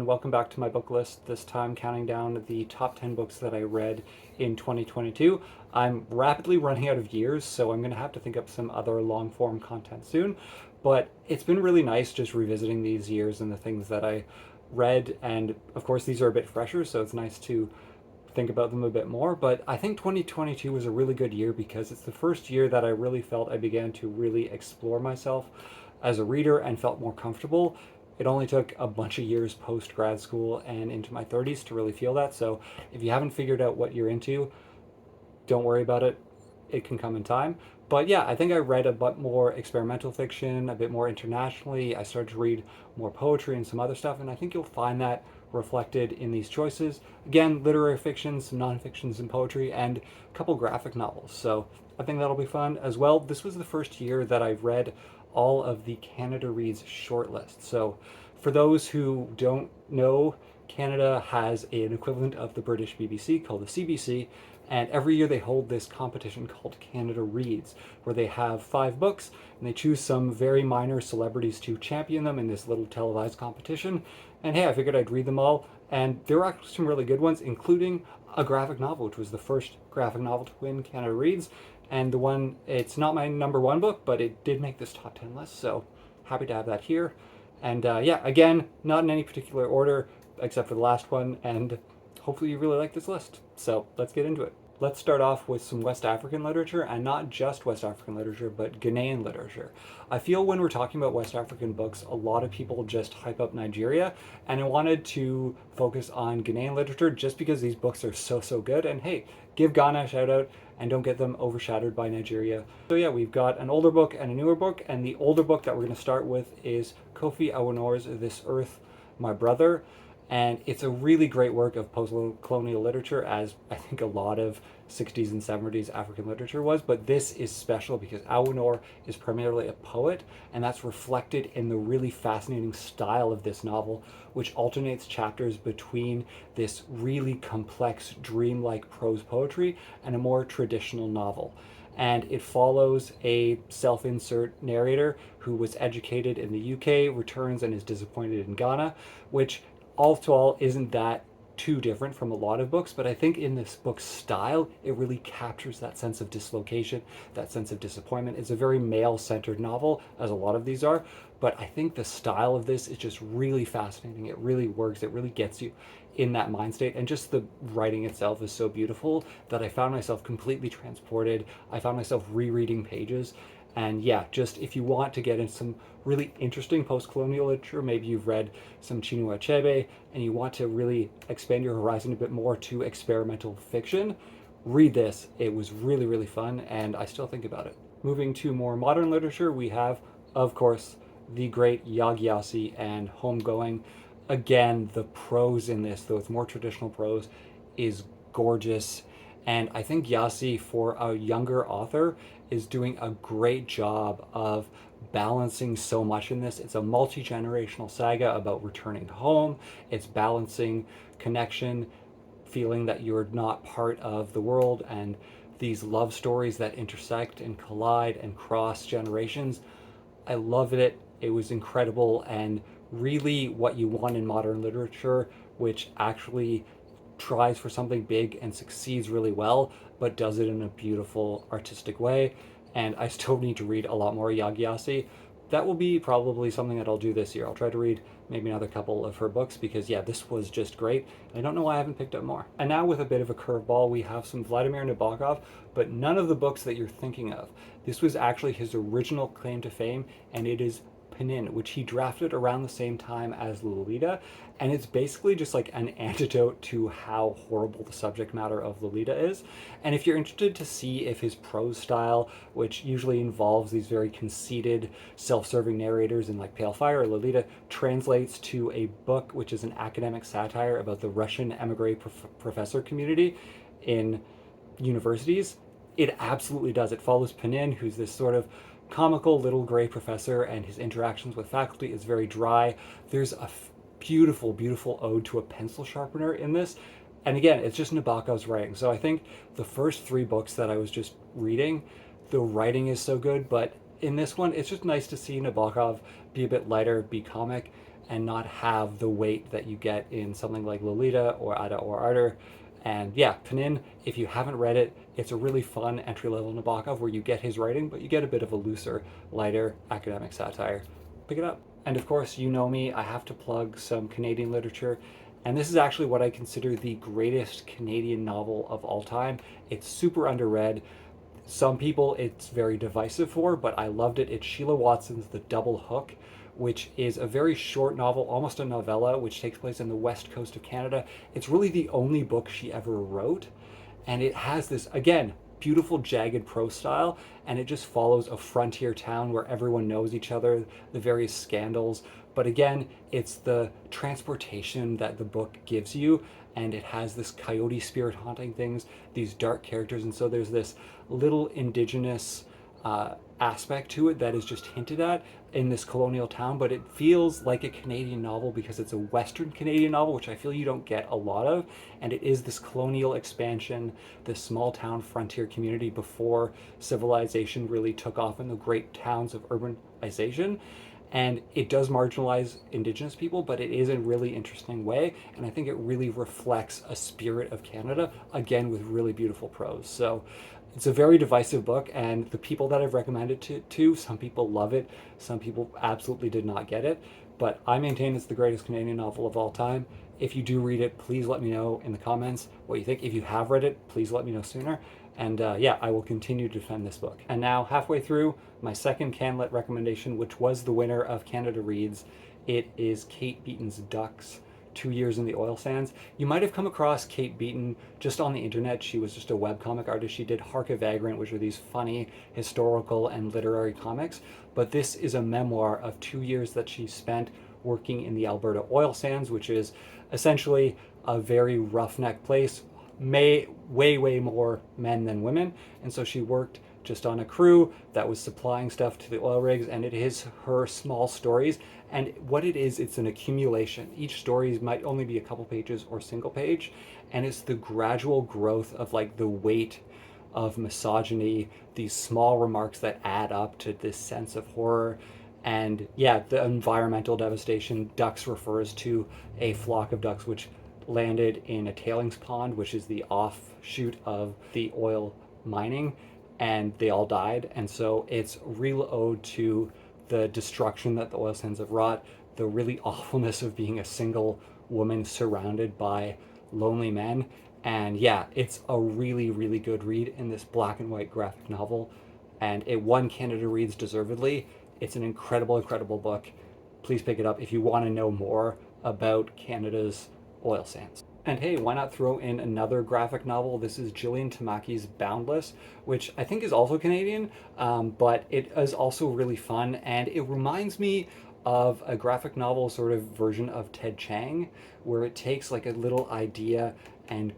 And welcome back to my book list, this time counting down the top 10 books that I read in 2022. I'm rapidly running out of years, so I'm going to have to think up some other long form content soon. But it's been really nice just revisiting these years and the things that I read. And of course, these are a bit fresher, so it's nice to think about them a bit more. But I think 2022 was a really good year because it's the first year that I really felt I began to really explore myself as a reader and felt more comfortable. It only took a bunch of years post grad school and into my 30s to really feel that. So if you haven't figured out what you're into, don't worry about it. It can come in time. But yeah, I think I read a bit more experimental fiction, a bit more internationally. I started to read more poetry and some other stuff, and I think you'll find that reflected in these choices. Again, literary fiction, some nonfiction, some poetry, and a couple graphic novels. So I think that'll be fun as well. This was the first year that I've read all of the Canada Reads shortlist. So for those who don't know, Canada has an equivalent of the British BBC called the CBC, and every year they hold this competition called Canada Reads, where they have 5 books and they choose some very minor celebrities to champion them in this little televised competition. And hey, I figured I'd read them all, and there were actually some really good ones, including a graphic novel, which was the first graphic novel to win Canada Reads. And the one, it's not my number 1 book, but it did make this top 10 list, so happy to have that here. And yeah, again, not in any particular order, except for the last one, and hopefully you really like this list. So let's get into it. Let's start off with some West African literature, and not just West African literature, but Ghanaian literature. I feel when we're talking about West African books, a lot of people just hype up Nigeria, and I wanted to focus on Ghanaian literature just because these books are so good, and hey, give Ghana a shout out and don't get them overshadowed by Nigeria. So yeah, we've got an older book and a newer book, and the older book that we're going to start with is Kofi Awoonor's This Earth, My Brother. And it's a really great work of post-colonial literature, as I think a lot of 60s and 70s African literature was. But this is special because Awoonor is primarily a poet, and that's reflected in the really fascinating style of this novel, which alternates chapters between this really complex, dreamlike prose poetry and a more traditional novel. And it follows a self-insert narrator who was educated in the UK, returns and is disappointed in Ghana, which all to all isn't that too different from a lot of books, but I think in this book's style, it really captures that sense of dislocation, that sense of disappointment. It's a very male-centered novel, as a lot of these are, but I think the style of this is just really fascinating. It really works. It really gets you in that mind state, and just the writing itself is so beautiful that I found myself completely transported. I found myself rereading pages. And yeah, just if you want to get in some really interesting post-colonial literature, maybe you've read some Chinua Achebe and you want to really expand your horizon a bit more to experimental fiction, read this. It was really fun, and I still think about it. Moving to more modern literature, we have, of course, the great Yaa Gyasi and Homegoing. Again, the prose in this, though it's more traditional prose, is gorgeous. And I think Gyasi, for a younger author, is doing a great job of balancing so much in this. It's a multi-generational saga about returning home. It's balancing connection, feeling that you're not part of the world, and these love stories that intersect and collide and cross generations. I loved it. It was incredible, and really what you want in modern literature, which actually tries for something big and succeeds really well, but does it in a beautiful artistic way. And I still need to read a lot more Yaa Gyasi. That will be probably something that I'll do this year. I'll try to read maybe another couple of her books because yeah, this was just great. I don't know why I haven't picked up more. And now with a bit of a curveball, we have some Vladimir Nabokov, but none of the books that you're thinking of. This was actually his original claim to fame, and it is Pnin, which he drafted around the same time as Lolita, and it's basically just like an antidote to how horrible the subject matter of Lolita is. And if you're interested to see if his prose style, which usually involves these very conceited, self-serving narrators in like Pale Fire or Lolita, translates to a book which is an academic satire about the Russian emigre professor community in universities, it absolutely does. It follows Pnin, who's this sort of comical little gray professor, and his interactions with faculty is very dry. There's a beautiful ode to a pencil sharpener in this. And again, it's just Nabokov's writing. So I think the first 3 books that I was just reading, the writing is so good, but in this one, it's just nice to see Nabokov be a bit lighter, be comic, and not have the weight that you get in something like Lolita or Ada or Arter. And yeah, Pnin, if you haven't read it, it's a really fun entry-level Nabokov where you get his writing, but you get a bit of a looser, lighter academic satire. Pick it up. And of course, you know me, I have to plug some Canadian literature. And this is actually what I consider the greatest Canadian novel of all time. It's super underread. Some people it's very divisive for, but I loved it. It's Sheila Watson's The Double Hook, which is a very short novel, almost a novella, which takes place in the west coast of Canada. It's really the only book she ever wrote. And it has this, again, beautiful jagged prose style, and it just follows a frontier town where everyone knows each other, the various scandals. But again, it's the transportation that the book gives you, and it has this coyote spirit haunting things, these dark characters, and so there's this little indigenous aspect to it that is just hinted at in this colonial town, but it feels like a Canadian novel because it's a Western Canadian novel, which I feel you don't get a lot of, and it is this colonial expansion, this small town frontier community before civilization really took off in the great towns of urbanization. And it does marginalize Indigenous people, but it is in a really interesting way, and I think it really reflects a spirit of Canada, again with really beautiful prose. So it's a very divisive book, and the people that I've recommended to, some people love it, some people absolutely did not get it, but I maintain it's the greatest Canadian novel of all time. If you do read it, please let me know in the comments what you think. If you have read it, please let me know sooner. And yeah, I will continue to defend this book. And now, halfway through, my second Canlit recommendation, which was the winner of Canada Reads, it is Kate Beaton's Ducks, 2 Years in the Oil Sands. You might have come across Kate Beaton just on the internet. She was just a webcomic artist. She did Hark a Vagrant, which are these funny historical and literary comics. But this is a memoir of 2 years that she spent working in the Alberta oil sands, which is essentially a very roughneck place, way more men than women. And so she worked just on a crew that was supplying stuff to the oil rigs, and it is her small stories. And what it is, it's an accumulation. Each story might only be a couple pages or single page, and it's the gradual growth of like the weight of misogyny, these small remarks that add up to this sense of horror. And yeah, the environmental devastation. Ducks refers to a flock of ducks which landed in a tailings pond, which is the offshoot of the oil mining, and they all died. And so it's a real ode to the destruction that the oil sands have wrought, the really awfulness of being a single woman surrounded by lonely men. And yeah, it's a really good read in this black and white graphic novel, and it won Canada Reads deservedly. It's an incredible book. Please pick it up if you want to know more about Canada's oil sands. And hey, why not throw in another graphic novel? This is Jillian Tamaki's Boundless, which I think is also Canadian, but it is also really fun, and it reminds me of a graphic novel sort of version of Ted Chiang, where it takes like a little idea and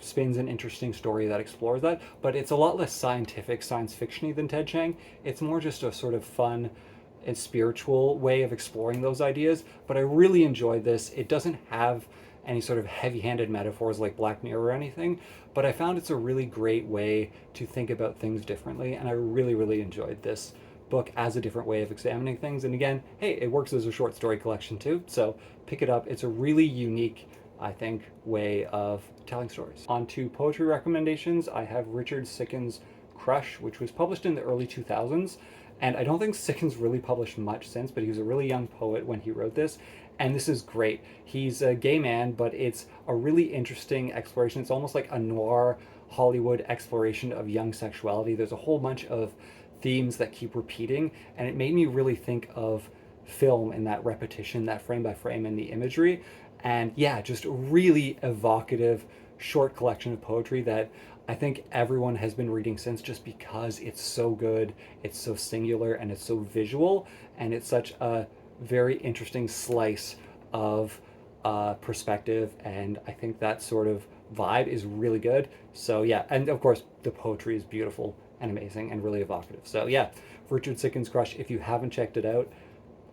spins an interesting story that explores that, but it's a lot less scientific, science fiction-y than Ted Chiang. It's more just a sort of fun and spiritual way of exploring those ideas, but I really enjoyed this. It doesn't have any sort of heavy-handed metaphors like Black Mirror or anything, but I found it's a really great way to think about things differently, and I really enjoyed this book as a different way of examining things. And again, hey, it works as a short story collection too, so pick it up. It's a really unique, I think, way of telling stories. On to poetry recommendations, I have Richard Siken's Crush, which was published in the early 2000s, and I don't think Siken's really published much since, but he was a really young poet when he wrote this, and this is great. He's a gay man, but it's a really interesting exploration. It's almost like a noir Hollywood exploration of young sexuality. There's a whole bunch of themes that keep repeating, and it made me really think of film in that repetition, that frame by frame, and the imagery. And yeah, just a really evocative short collection of poetry that I think everyone has been reading since, just because it's so good, it's so singular, and it's so visual, and it's such a very interesting slice of perspective, and I think that sort of vibe is really good. So yeah, and of course the poetry is beautiful and amazing and really evocative. So yeah, Richard Siken's Crush, if you haven't checked it out,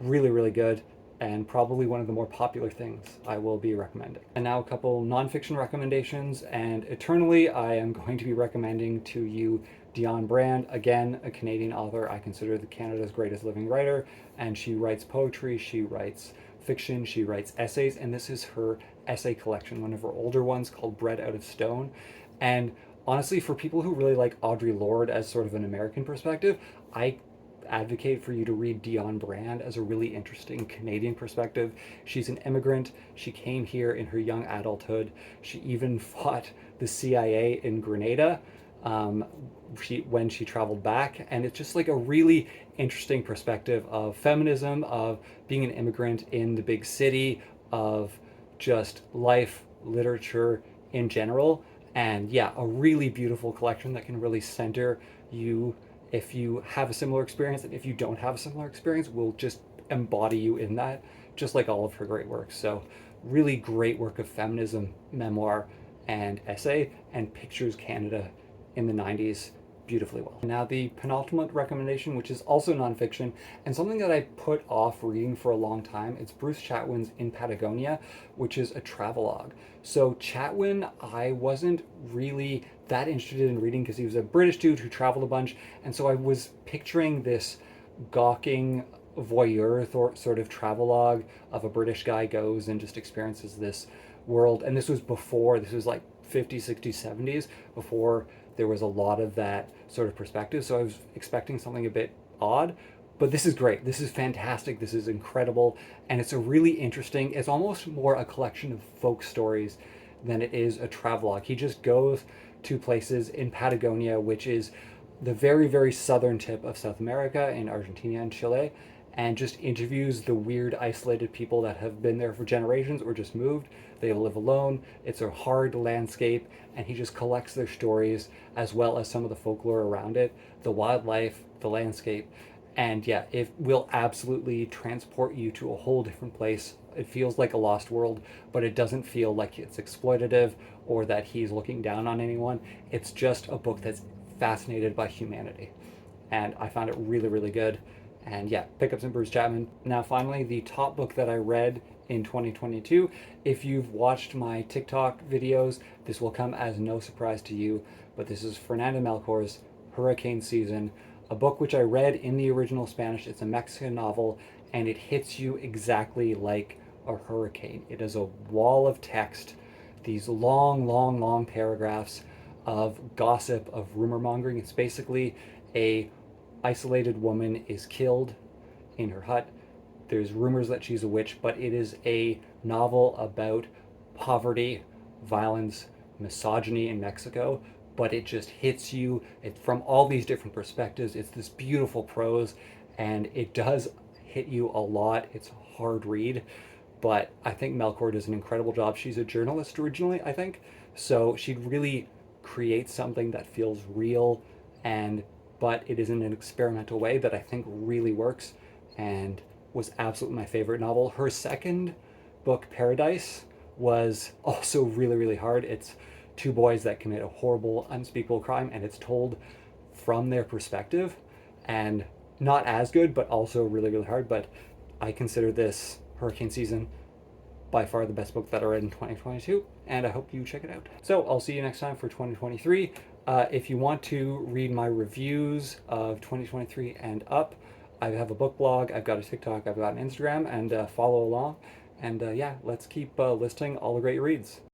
really good, and probably one of the more popular things I will be recommending. And now a couple nonfiction recommendations, and eternally I am going to be recommending to you Dionne Brand, again, a Canadian author I consider the Canada's greatest living writer, and she writes poetry, she writes fiction, she writes essays, and this is her essay collection, one of her older ones called Bread Out of Stone. And honestly, for people who really like Audre Lorde as sort of an American perspective, I advocate for you to read Dionne Brand as a really interesting Canadian perspective. She's an immigrant. She came here in her young adulthood. She even fought the CIA in Grenada when she traveled back. And it's just like a really interesting perspective of feminism, of being an immigrant in the big city, of just life, literature in general. And yeah, a really beautiful collection that can really center you if you have a similar experience, and if you don't have a similar experience, will just embody you in that, just like all of her great works. So really great work of feminism, memoir, and essay, and pictures Canada in the 90s beautifully well. Now the penultimate recommendation, which is also nonfiction, and something that I put off reading for a long time, it's Bruce Chatwin's In Patagonia, which is a travelogue. So Chatwin, I wasn't really that interested in reading because he was a British dude who traveled a bunch, and so I was picturing this gawking voyeur sort of travelogue of a British guy goes and just experiences this world. And this was before, this was like 50s, 60s, 70s, before there was a lot of that sort of perspective. So I was expecting something a bit odd, but this is great. This is fantastic. This is incredible. And it's a really interesting, it's almost more a collection of folk stories than it is a travelogue. He just goes to places in Patagonia, which is the very, very southern tip of South America, in Argentina and Chile, and just interviews the weird, isolated people that have been there for generations or just moved. They live alone. It's a hard landscape, and he just collects their stories as well as some of the folklore around it, the wildlife, the landscape. And yeah, it will absolutely transport you to a whole different place. It feels like a lost world, but it doesn't feel like it's exploitative or that he's looking down on anyone. It's just a book that's fascinated by humanity. And I found it really, really good. And yeah, pick up some Bruce Chatwin. Now, finally, the top book that I read in 2022. If you've watched my TikTok videos, this will come as no surprise to you, but this is Fernanda Melchor's Hurricane Season, a book which I read in the original Spanish. It's a Mexican novel, and it hits you exactly like a hurricane. It is a wall of text, these long, long, long paragraphs of gossip, of rumor mongering. It's basically a isolated woman is killed in her hut. There's rumors that she's a witch, but it is a novel about poverty, violence, misogyny in Mexico, but it just hits you from all these different perspectives. It's this beautiful prose, and it does hit you a lot. It's a hard read, but I think Melchor does an incredible job. She's a journalist originally, I think, so she really creates something that feels real, and but it is in an experimental way that I think really works, and was absolutely my favorite novel. Her second book, Paradise, was also really, really hard. It's two boys that commit a horrible, unspeakable crime, and it's told from their perspective, and not as good, but also really, really hard. But I consider this Hurricane Season by far the best book that I read in 2022, and I hope you check it out. So I'll see you next time for 2023. If you want to read my reviews of 2023 and up, I have a book blog, I've got a TikTok, I've got an Instagram, and follow along. And yeah, let's keep listing all the great reads.